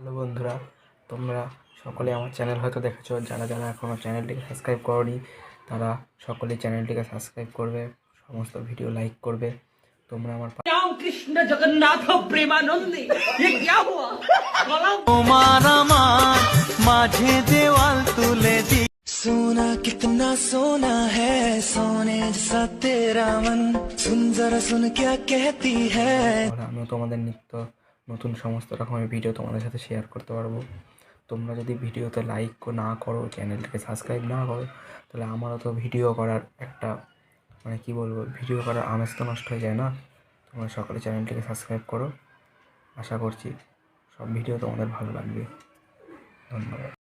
Hello বন্ধুরা, তোমরা সকলে আমার চ্যানেল হয়তো দেখেছো। যারা যারা এখনও চ্যানেলটিকে সাবস্ক্রাইব করনি তারা সকলেই চ্যানেলটিকে সাবস্ক্রাইব করবে, সমস্ত ভিডিও লাইক করবে। তোমরা আমার राम कृष्ण जगन्नाथ प्रेमानंदी ये क्या हुआ তোমার আমার মাঝে দেওয়াল তুলে দি सोना कितना सोना है सोने जैसा तेरा मन सुन जरा सुन क्या कहती है। আমিও তোমাদের নিত্য নতুন সমস্ত রকমের ভিডিও তোমাদের সাথে শেয়ার করতে পারবো। তোমরা যদি ভিডিওতে লাইক না করো, চ্যানেলটিকে সাবস্ক্রাইব না করো, তাহলে আমারও তো ভিডিও করার একটা কী বলবো, ভিডিও করার আমেজ তো নষ্ট হয়ে যায় না। তোমরা সকলে চ্যানেলটিকে সাবস্ক্রাইব করো। আশা করছি সব ভিডিও তোমাদের ভালো লাগবে। ধন্যবাদ।